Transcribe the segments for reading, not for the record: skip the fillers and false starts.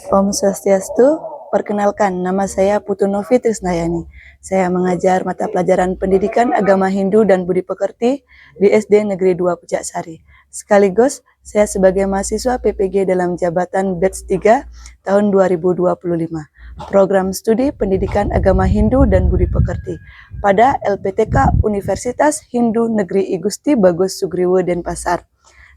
Om Swastiastu, perkenalkan nama saya Putu Novi Trisnayani. Saya mengajar mata pelajaran Pendidikan Agama Hindu dan Budi Pekerti di SD Negeri 2 Pujaksari. Sekaligus saya sebagai mahasiswa PPG dalam jabatan batch 3 tahun 2025. Program Studi Pendidikan Agama Hindu dan Budi Pekerti pada LPTK Universitas Hindu Negeri I Gusti Bagus Sugriwo Denpasar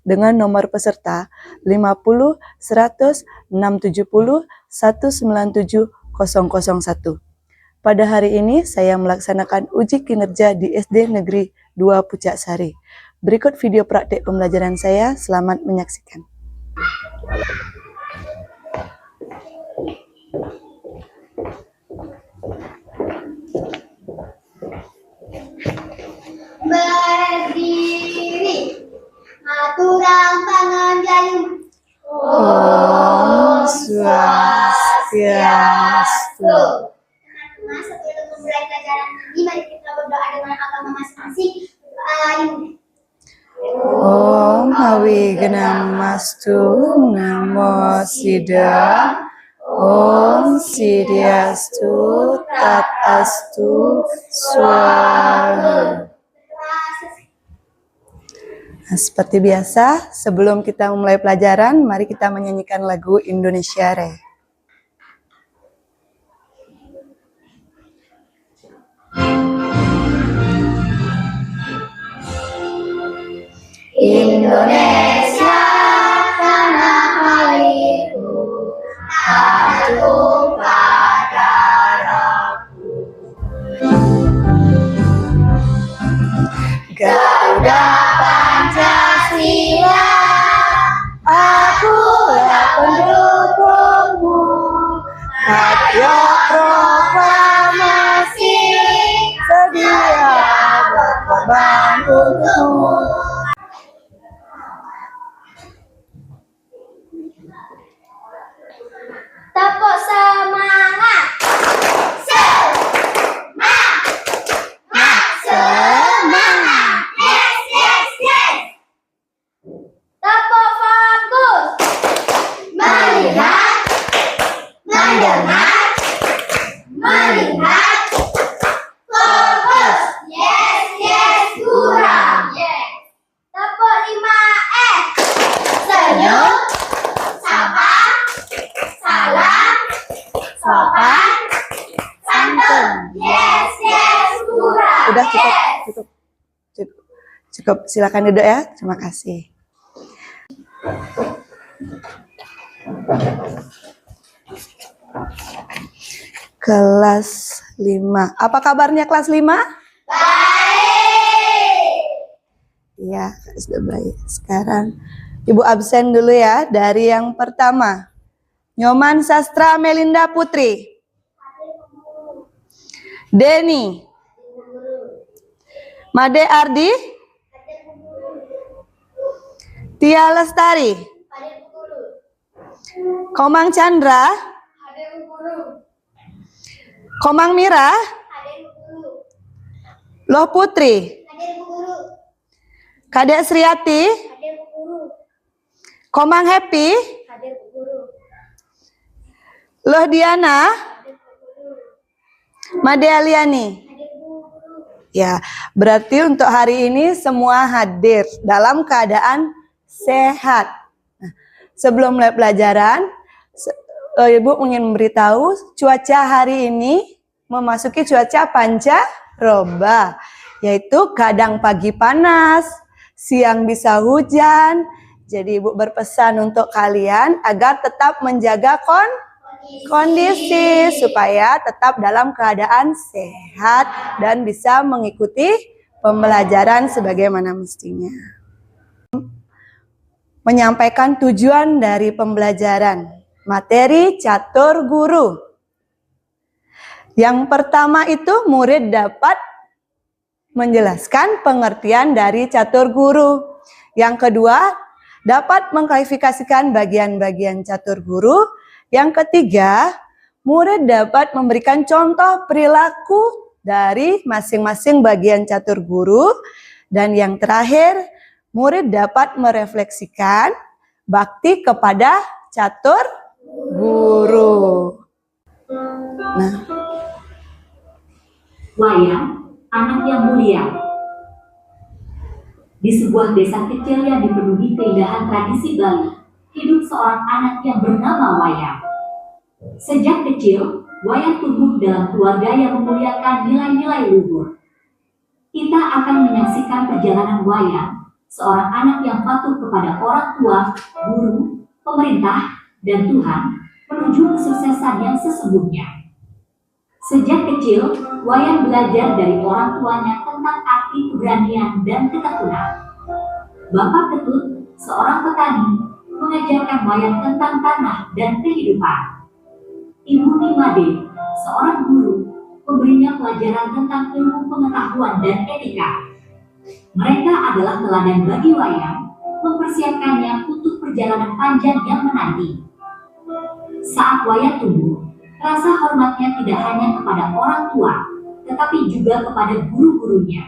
dengan nomor peserta 50 100 670 197 001. Pada hari ini saya melaksanakan uji kinerja di SD Negeri 2 Pujaksari. Berikut video praktik pembelajaran saya, selamat menyaksikan. Berdiri, aturan tangan jari. Om Swastiastu. Teman-teman, sebelum memulai pelajaran ini, mari kita berdoa dengan agama masing-masing. Om Hawigyanamastu Namo Siddham. Om Siddhyastu Tatastu Swaha. Nah, seperti biasa, sebelum kita memulai pelajaran, mari kita menyanyikan lagu Indonesia Raya. Indonesia tanah airku, tumpah darahku. Garuda Pancasila, akulah pendukungmu, patriot proklamasi, sedia berkorban untukmu. tepuk semangat. Semangat. Yes, yes, yes. Tepuk fokus. Melihat, mendengar, melihat. Fokus. Yes, yes, kurang. Yes. Tepuk 5 Senyum, sapa, salam, sopan, santun. Yes, yes, kurang. Udah cukup, Yes. cukup. Silakan duduk ya. Terima kasih. Kelas 5. Apa kabarnya kelas 5? Baik. Iya, sudah baik. Sekarang Ibu absen dulu ya dari yang pertama. Nyoman Sastra Melinda Putri. Denny. Made Ardi. Tia Lestari. Komang Chandra. Komang Mira. Loh Putri. Kadek Sriati. Komang Happy. Loh Diana. Made Aliani. Ya, berarti untuk hari ini semua hadir dalam keadaan sehat. Nah, sebelum mulai pelajaran, Ibu ingin memberitahu cuaca hari ini memasuki cuaca pancaroba, yaitu kadang pagi panas, siang bisa hujan. Jadi Ibu berpesan untuk kalian agar tetap menjaga kondisi supaya tetap dalam keadaan sehat dan bisa mengikuti pembelajaran sebagaimana mestinya. Menyampaikan tujuan dari pembelajaran materi catur guru. Yang pertama itu murid dapat menjelaskan pengertian dari catur guru. Yang kedua, dapat mengklasifikasikan bagian-bagian catur guru. Yang ketiga, murid dapat memberikan contoh perilaku dari masing-masing bagian catur guru. Dan yang terakhir, murid dapat merefleksikan bakti kepada catur guru. Nah, Wayang, anak yang mulia. Di sebuah desa kecil yang dipenuhi keindahan tradisi Bali, hidup seorang anak yang bernama Wayang. Sejak kecil, Wayang tumbuh dalam keluarga yang memuliakan nilai-nilai luhur. Kita akan menyaksikan perjalanan Wayang, seorang anak yang patuh kepada orang tua, guru, pemerintah, dan Tuhan, menuju kesuksesan yang sesungguhnya. Sejak kecil, Wayang belajar dari orang tuanya tentang arti keberanian dan ketekunan. Bapak Ketut, seorang petani, mengajarkan Wayang tentang tanah dan kehidupan. Ibu Nimade, seorang guru, memberinya pelajaran tentang ilmu pengetahuan dan etika. Mereka adalah teladan bagi Wayang, mempersiapkannya untuk perjalanan panjang yang menanti. Saat Wayang tumbuh, rasa hormatnya tidak hanya kepada orang tua, tetapi juga kepada guru-gurunya.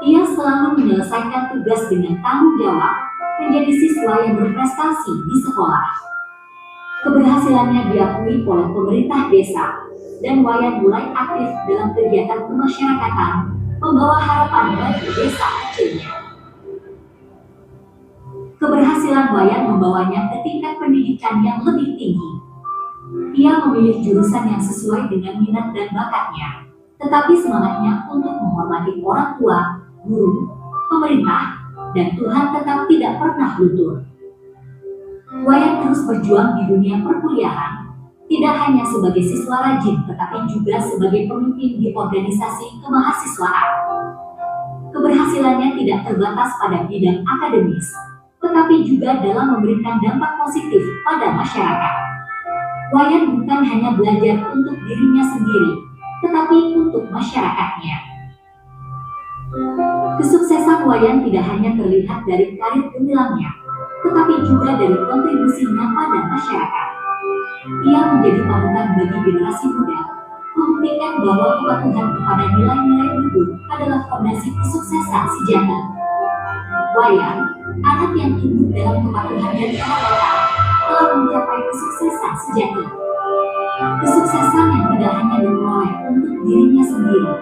Ia selalu menyelesaikan tugas dengan tanggung jawab, menjadi siswa yang berprestasi di sekolah. Keberhasilannya diakui oleh pemerintah desa, dan Wayang mulai aktif dalam kegiatan kemasyarakatan, membawa harapan bagi desa kecilnya. Keberhasilan Wayang membawanya ke tingkat pendidikan yang lebih tinggi. Ia memilih jurusan yang sesuai dengan minat dan bakatnya, tetapi semangatnya untuk menghormati orang tua, guru, pemerintah, dan Tuhan tetap tidak pernah luntur. Wayang terus berjuang di dunia perkuliahan, tidak hanya sebagai siswa rajin, tetapi juga sebagai pemimpin di organisasi kemahasiswaan. Keberhasilannya tidak terbatas pada bidang akademis, tetapi juga dalam memberikan dampak positif pada masyarakat. Wayang bukan hanya belajar untuk dirinya sendiri, tetapi untuk masyarakatnya. Kesuksesan Wayang tidak hanya terlihat dari karir gemilangnya, tetapi juga dari kontribusinya pada masyarakat. Ia menjadi panutan bagi generasi muda, membuktikan bahwa kepatuhan kepada nilai-nilai luhur adalah fondasi kesuksesan sejati. Wayang, anak yang tumbuh dalam kepatuhan dan kehormatan, telah mencapai kesuksesan sejati. Kesuksesan yang tidak hanya diperoleh untuk dirinya sendiri,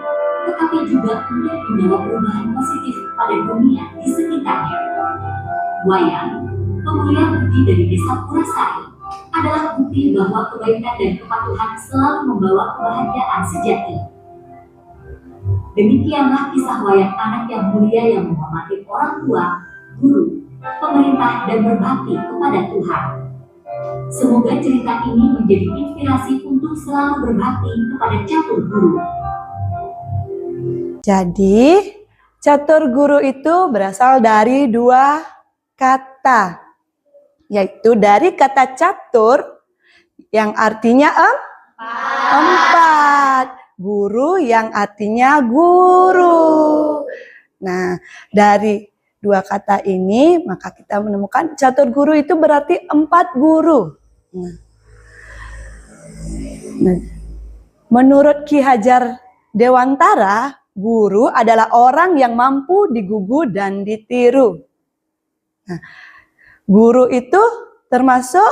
tetapi juga untuk membawa perubahan positif pada dunia di sekitarnya. Wayang, pemulia budi dari desa Purasari, adalah bukti bahwa kebaikan dan kepatuhan selalu membawa kebahagiaan sejati. Demikianlah kisah Wayang, anak yang mulia yang menghormati orang tua, guru, pemerintah, dan berbakti kepada Tuhan. Semoga cerita ini menjadi inspirasi untuk selalu berbakti kepada catur guru. jadi catur guru itu berasal dari dua kata, yaitu dari kata catur yang artinya empat, guru yang artinya guru. Nah, dari dua kata ini maka kita menemukan catur guru itu berarti 4 guru. Nah, menurut Ki Hajar Dewantara, guru adalah orang yang mampu digugu dan ditiru. Nah, guru itu termasuk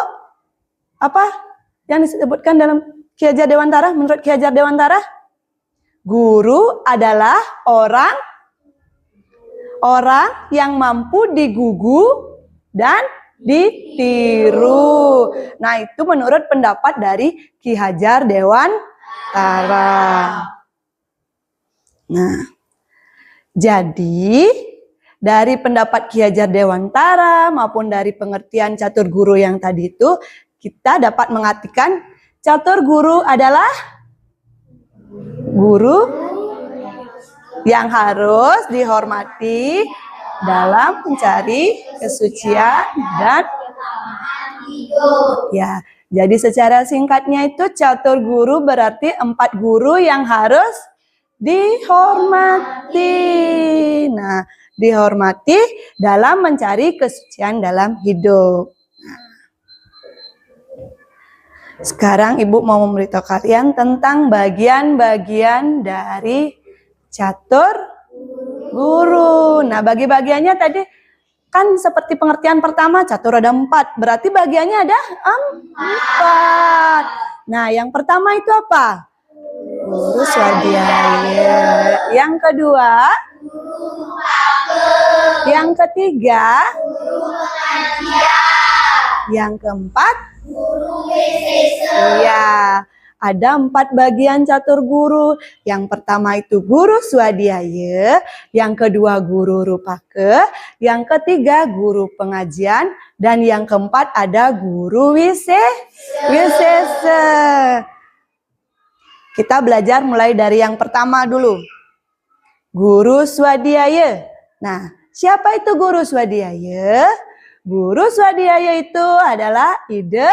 apa yang disebutkan dalam Ki Hajar Dewantara? Menurut Ki Hajar Dewantara, guru adalah orang yang mampu digugu dan ditiru. Nah, itu menurut pendapat dari Ki Hajar Dewantara. Nah, jadi dari pendapat Ki Hajar Dewantara maupun dari pengertian catur guru yang tadi itu, kita dapat mengartikan catur guru adalah guru yang harus dihormati dalam mencari kesucian dan ya. Jadi secara singkatnya itu catur guru berarti 4 guru yang harus dihormati. Nah, dihormati dalam mencari kesucian dalam hidup. Sekarang Ibu mau memberitahu kalian tentang bagian-bagian dari catur guru. Nah, bagi-bagiannya tadi Kan seperti pengertian pertama, catur ada 4. Berarti bagiannya ada 4. Nah, yang pertama itu apa? Guru swadhyaya. Yang kedua? Yang ketiga? Yang keempat? Iya. Ada 4 bagian catur guru. Yang pertama itu guru swadhyaya, yang kedua guru rupake, yang ketiga guru pengajian, dan yang keempat ada guru wisesa. Kita belajar mulai dari yang pertama dulu. Guru swadhyaya. Nah, siapa itu guru swadhyaya? Guru swadhyaya itu adalah Ida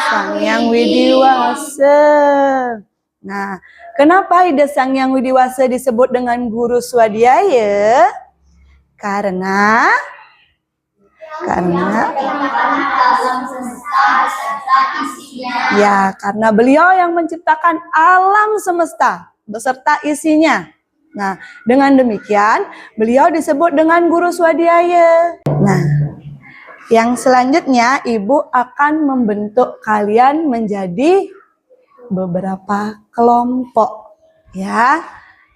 Sangyang Widiwasa. Nah, kenapa Ida Sangyang Widiwasa disebut dengan guru swadhyaya? Karena karena beliau yang menciptakan alam semesta beserta isinya. Nah, dengan demikian beliau disebut dengan guru swadhyaya. Nah, yang selanjutnya, Ibu akan membentuk kalian menjadi beberapa kelompok. Ya,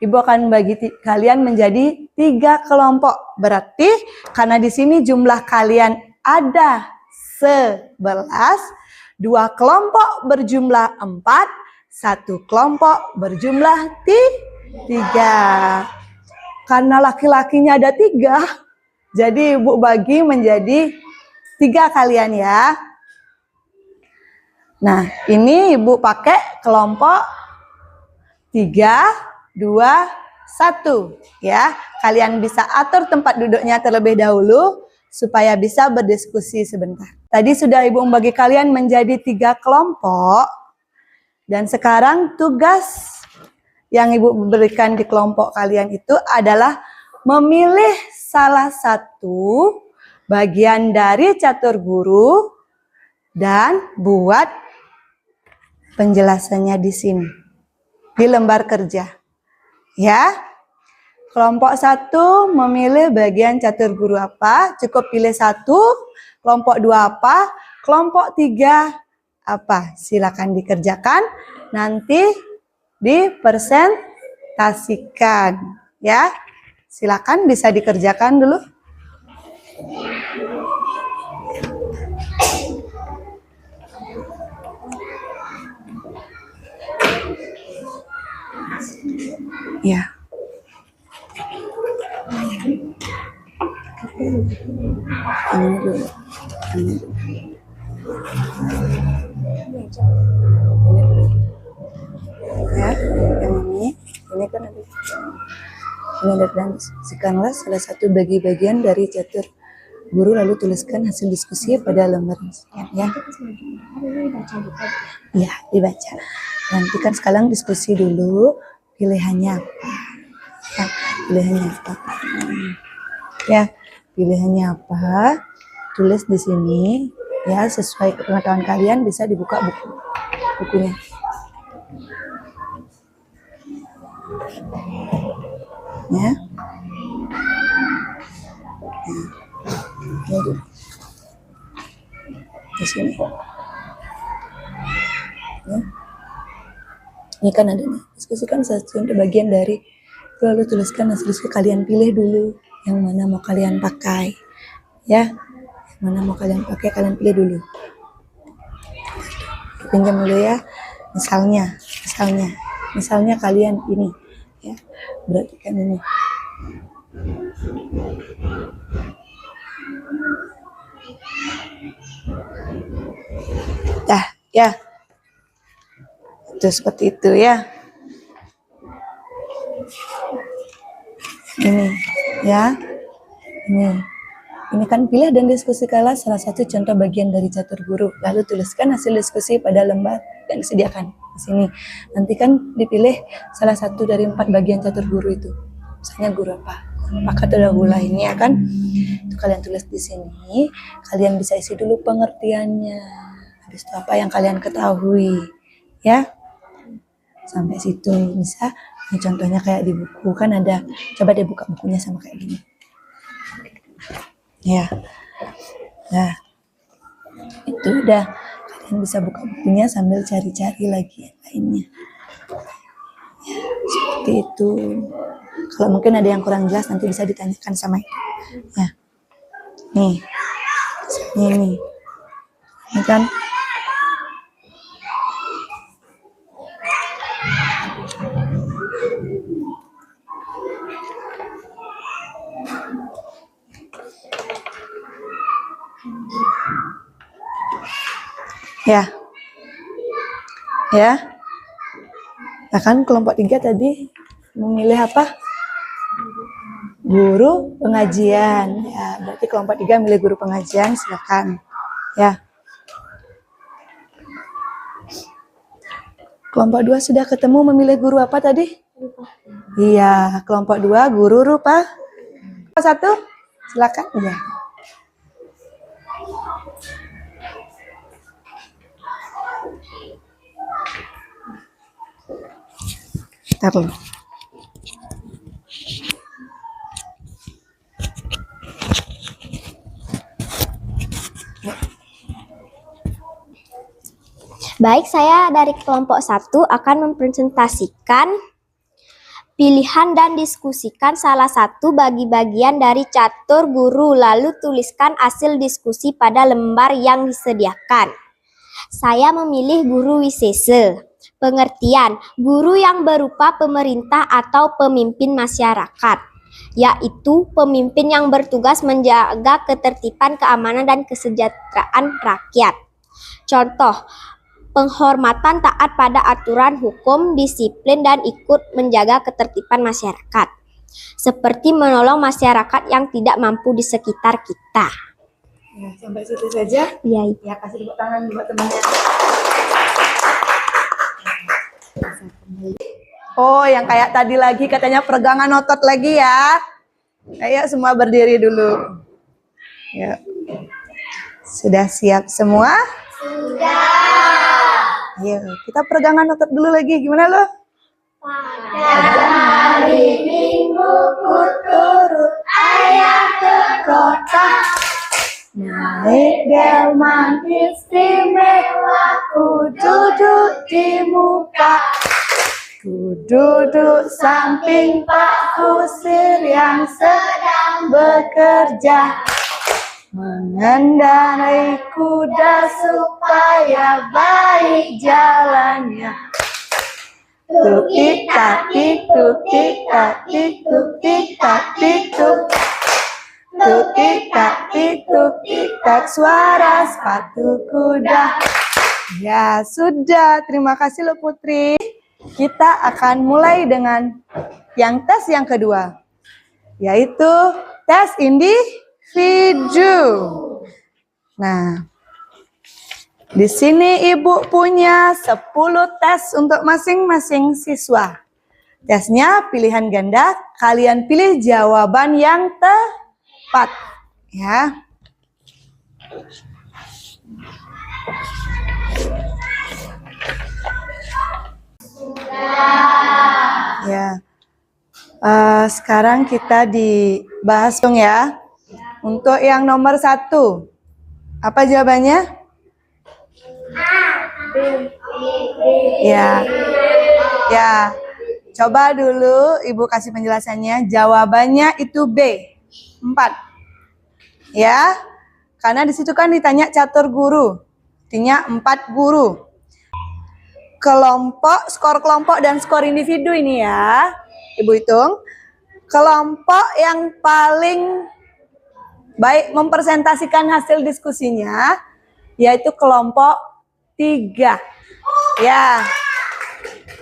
Ibu akan bagi kalian menjadi 3 kelompok. Berarti karena di sini jumlah kalian ada 11, 2 kelompok berjumlah 4, 1 kelompok berjumlah 3. Karena laki-lakinya ada 3, jadi Ibu bagi menjadi 3 kalian ya. Nah, ini Ibu pakai kelompok 3, 2, 1 ya. Kalian bisa atur tempat duduknya terlebih dahulu supaya bisa berdiskusi sebentar. Tadi sudah Ibu membagi kalian menjadi 3 kelompok. Dan sekarang tugas yang Ibu berikan di kelompok kalian itu adalah memilih salah satu bagian dari catur guru dan buat penjelasannya di sini di lembar kerja. Ya. Kelompok 1 memilih bagian catur guru apa? Cukup pilih 1. Kelompok 2 apa? Kelompok 3 apa? Silakan dikerjakan. Nanti dipresentasikan. Ya. Silakan bisa dikerjakan dulu. Ya. Ini dulu. Ya, yang ini kan ada. Ini dan sekaranglah salah satu bagian dari catur guru, lalu tuliskan hasil diskusi pada lembar ya. Ya, dibaca. Nanti kan sekarang diskusi dulu pilihannya apa. Ya, pilihannya apa? Ya, pilihannya apa? Tulis di sini ya, sesuai pengetahuan kalian bisa dibuka bukunya. Ya. Ini di sini. Ya. Ini kan ada nih. Diskusikan satu bagian dari, lalu tuliskan hasil diskusi, kalian pilih dulu yang mana mau kalian pakai. Ya. Yang mana mau kalian pakai, kalian pilih dulu. Pinjam dulu ya. Misalnya kalian ini ya. Berarti kan ini. Dah, ya. Itu seperti itu ya. Ini ya. Ini kan pilih dan diskusikanlah salah satu contoh bagian dari catur guru. Lalu tuliskan hasil diskusi pada lembar yang disediakan di sini. Nanti kan dipilih salah satu dari 4 bagian catur guru itu. Misalnya guru apa? Maka terdahulu ini ya kan. Itu kalian tulis di sini. Kalian bisa isi dulu pengertiannya. Habis itu apa yang kalian ketahui, ya. Sampai situ bisa. Ini contohnya kayak di buku kan ada. Coba deh buka bukunya sama kayak gini. Ya. Nah, itu udah. Kalian bisa buka bukunya sambil cari-cari lagi yang lainnya. Ya, seperti itu. Kalau mungkin ada yang kurang jelas nanti bisa ditanyakan sama ibu. Ya. Nih. Nih. Ini kan. Ya. Ya. Nah kan kelompok 3 tadi memilih apa? Guru pengajian. Ya, berarti kelompok 3 milih guru pengajian, silakan. Ya. Kelompok 2 sudah ketemu memilih guru apa tadi? Iya, kelompok 2 guru rupa. Kelompok 1, silakan. Iya. Bentar dulu. Baik, saya dari kelompok 1 akan mempresentasikan pilihan dan diskusikan salah satu bagi-bagian dari catur guru, lalu tuliskan hasil diskusi pada lembar yang disediakan. Saya memilih guru wisese. Pengertian, guru yang berupa pemerintah atau pemimpin masyarakat, yaitu pemimpin yang bertugas menjaga ketertiban, keamanan, dan kesejahteraan rakyat. Contoh, penghormatan, taat pada aturan hukum, disiplin, dan ikut menjaga ketertiban masyarakat. Seperti menolong masyarakat yang tidak mampu di sekitar kita. Ya, sampai situ saja. Ya, Ya, kasih tepuk tangan buat temannya. Oh, yang kayak tadi lagi katanya peregangan otot lagi ya. Ayo semua berdiri dulu. Ya. Sudah siap semua? Sudah. Ayo, kita peregangan otot dulu lagi. Gimana lo? Pada hari Minggu ku turut ayah ke kota. Naik delman istimewa, ku duduk di muka. Ku duduk samping Pak Kusir yang sedang bekerja, mengendarai kuda supaya baik jalannya. Tuk tik tak tik tuk tik tak tik tuk tik tak tik tuk. Tuk tik tak tik tuk tik tak, suara sepatu kuda. Ya sudah, terima kasih lo Putri. Kita akan mulai dengan yang tes yang kedua, yaitu tes individu. Nah, di sini Ibu punya 10 tes untuk masing-masing siswa. Tesnya pilihan ganda, kalian pilih jawaban yang tepat. Ya. Ya. Sekarang kita dibahas dong ya. Untuk yang nomor 1, apa jawabannya? Ya. Ya. Coba dulu Ibu kasih penjelasannya. Jawabannya itu B, 4. Ya. Karena di situ kan ditanya catur guru. Artinya 4 guru. Kelompok, skor kelompok dan skor individu ini ya. Ibu hitung. Kelompok yang paling baik mempresentasikan hasil diskusinya yaitu kelompok 3. Ya.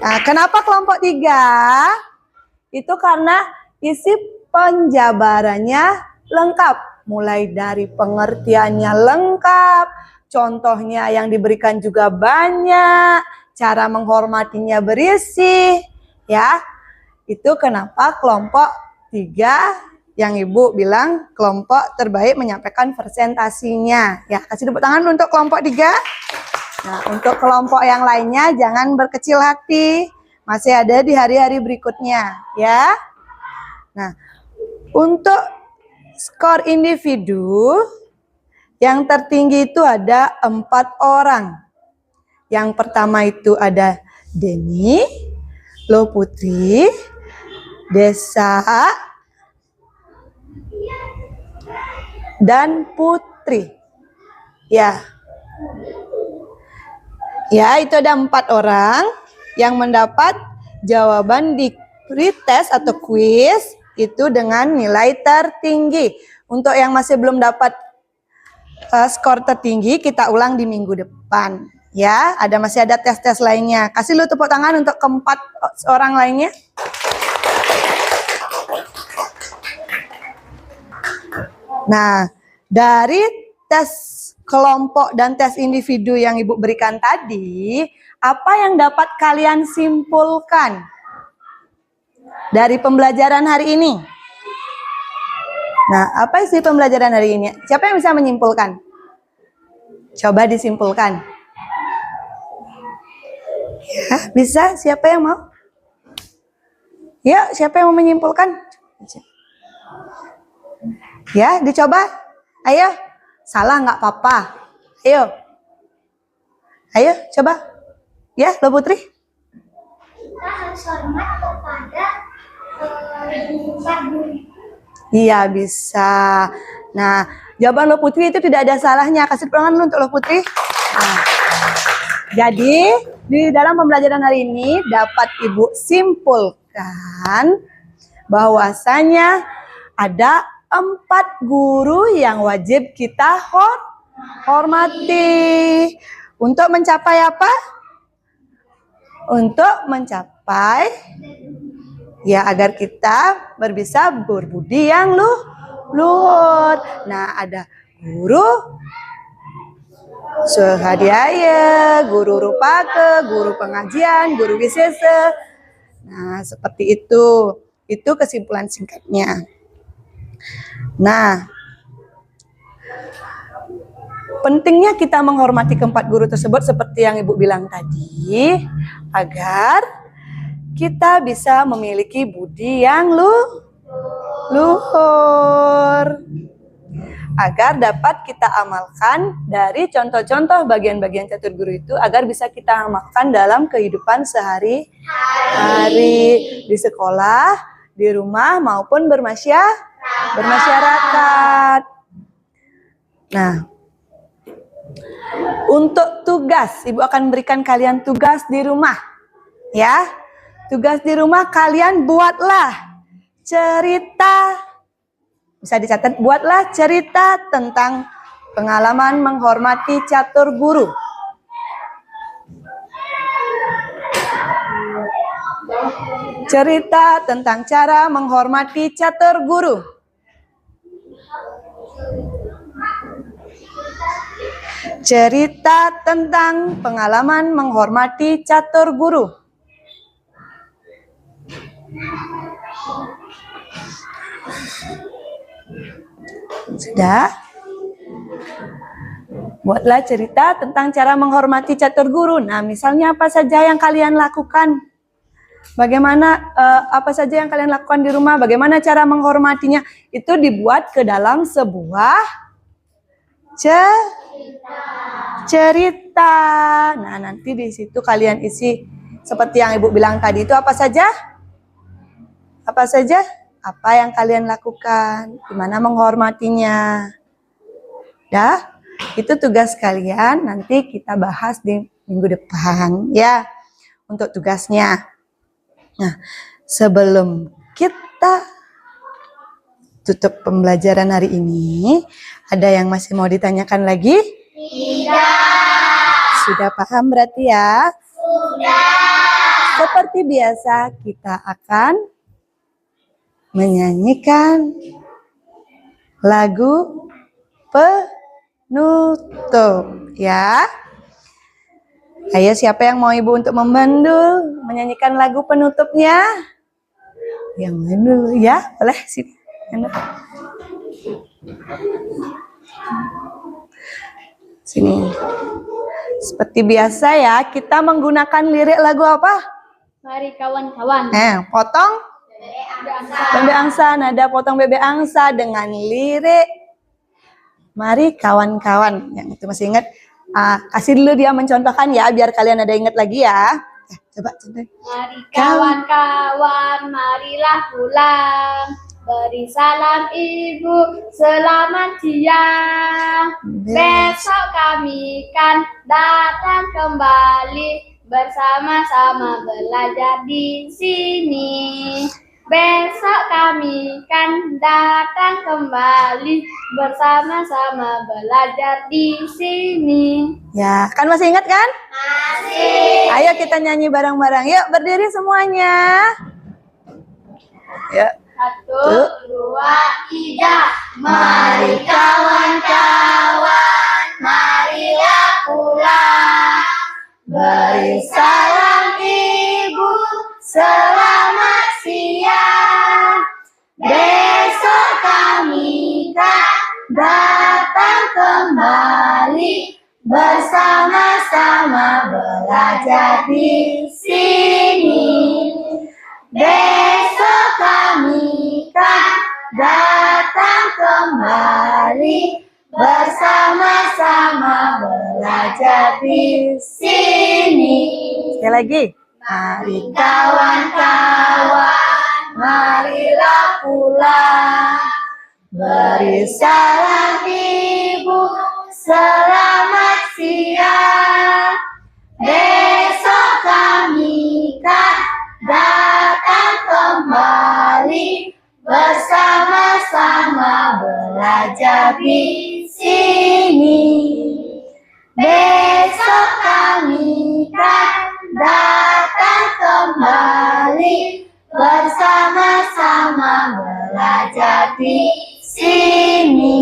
Nah, kenapa kelompok 3? Itu karena isi penjabarannya lengkap. Mulai dari pengertiannya lengkap, contohnya yang diberikan juga banyak, cara menghormatinya berisi, ya. Itu kenapa kelompok 3 yang Ibu bilang kelompok terbaik menyampaikan presentasinya. Ya, kasih tepuk tangan untuk kelompok 3. Nah, untuk kelompok yang lainnya jangan berkecil hati. Masih ada di hari-hari berikutnya, ya. Nah, untuk skor individu yang tertinggi itu ada 4 orang. Yang pertama itu ada Denny, Lo Putri, Desa, dan Putri. Ya. Ya, itu ada 4 orang yang mendapat jawaban di pretest atau quiz itu dengan nilai tertinggi. Untuk yang masih belum dapat skor tertinggi, kita ulang di minggu depan. Ya, masih ada tes-tes lainnya. Kasih lu tepuk tangan untuk keempat orang lainnya. Nah, dari tes kelompok dan tes individu yang Ibu berikan tadi, apa yang dapat kalian simpulkan dari pembelajaran hari ini? Nah, apa isi pembelajaran hari ini? Siapa yang bisa menyimpulkan? Coba disimpulkan. Ya, bisa? Siapa yang mau? Ya, siapa yang mau menyimpulkan? Ya, dicoba. Ayo. Salah nggak apa-apa. Ayo. Ayo, coba. Ya, Lo Putri. Kita harus hormat kepada guru. Iya, bisa. Nah, jawaban Lo Putri itu tidak ada salahnya. Kasih tangan lu untuk Lo Putri. Nah, jadi, di dalam pembelajaran hari ini dapat Ibu simpulkan bahwasanya ada 4 guru yang wajib kita hormati. Untuk mencapai apa? Untuk mencapai ya agar kita bisa berbudi yang luhur. Nah, ada guru Suhadiaya, guru Rupake, guru pengajian, guru wisese. Nah, seperti itu. Itu kesimpulan singkatnya. Nah, pentingnya kita menghormati keempat guru tersebut seperti yang Ibu bilang tadi, agar kita bisa memiliki budi yang luhur. Agar dapat kita amalkan dari contoh-contoh bagian-bagian catur guru itu, agar bisa kita amalkan dalam kehidupan sehari-hari di sekolah, di rumah maupun bermasyarakat. Nah, untuk tugas, Ibu akan berikan kalian tugas di rumah. Ya, tugas di rumah kalian buatlah cerita. Bisa dicatat, buatlah cerita tentang pengalaman menghormati catur guru. Cerita tentang cara menghormati catur guru. Cerita tentang pengalaman menghormati catur guru. Sudah? Buatlah cerita tentang cara menghormati catur guru. Nah, misalnya apa saja yang kalian lakukan? Bagaimana apa saja yang kalian lakukan di rumah? Bagaimana cara menghormatinya? Itu dibuat ke dalam sebuah cerita. Nah, nanti di situ kalian isi seperti yang Ibu bilang tadi itu apa saja? Apa saja? Apa yang kalian lakukan? Gimana menghormatinya? Ya, itu tugas kalian. Nanti kita bahas di minggu depan ya untuk tugasnya. Nah, sebelum kita tutup pembelajaran hari ini, ada yang masih mau ditanyakan lagi? Tidak. Sudah paham berarti ya? Sudah. Seperti biasa kita akan menyanyikan lagu penutup ya. Ayo, siapa yang mau Ibu untuk membantu menyanyikan lagu penutupnya? Yang lain dulu ya, boleh sini. Sini. Seperti biasa ya, kita menggunakan lirik lagu apa? Mari kawan-kawan. Potong Bebek angsa, nada potong bebek angsa dengan lirik. Mari kawan-kawan, yang itu masih ingat, kasih dulu dia mencontohkan ya, biar kalian ada ingat lagi ya. Coba contoh. Mari kawan-kawan, marilah pulang. Beri salam ibu, selamat siang. Besok kami kan datang kembali, bersama-sama belajar di sini. Besok kami kan datang kembali, bersama-sama belajar di sini. Ya, kan masih ingat kan? Masih. Ayo kita nyanyi bareng-bareng. Yuk, berdiri semuanya. Yuk. 1, 2, 3. Mari kawan-kawan, marilah pulang. Beri salam ibu, selamat siang. Besok kami kan datang kembali, bersama-sama belajar di sini. Besok kami kan datang kembali, bersama-sama belajar di sini. Sekali lagi. Mari kawan-kawan, marilah pulang. Beri salam ibu, selamat siang. Besok kami kan datang kembali, bersama-sama belajar di sini. Besok kami kan datang kembali, bersama-sama belajar di sini.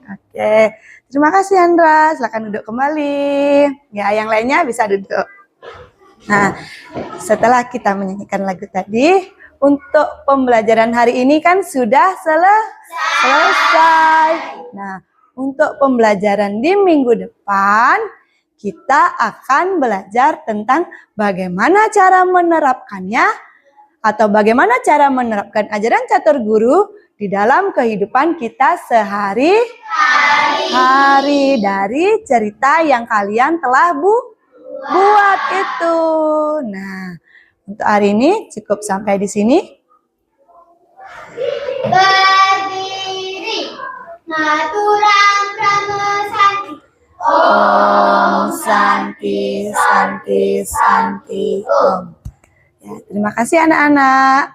Oke, terima kasih Andra. Silakan duduk kembali. Ya, yang lainnya bisa duduk. Nah, setelah kita menyanyikan lagu tadi, untuk pembelajaran hari ini kan sudah selesai. Nah, untuk pembelajaran di minggu depan, kita akan belajar tentang bagaimana cara menerapkannya atau bagaimana cara menerapkan ajaran catur guru di dalam kehidupan kita sehari-hari dari cerita yang kalian telah buat itu. Nah, untuk hari ini cukup sampai di sini. Berdiri, ngaturan pramesanti. Om Santi Santi Santi Om. Ya, terima kasih anak-anak.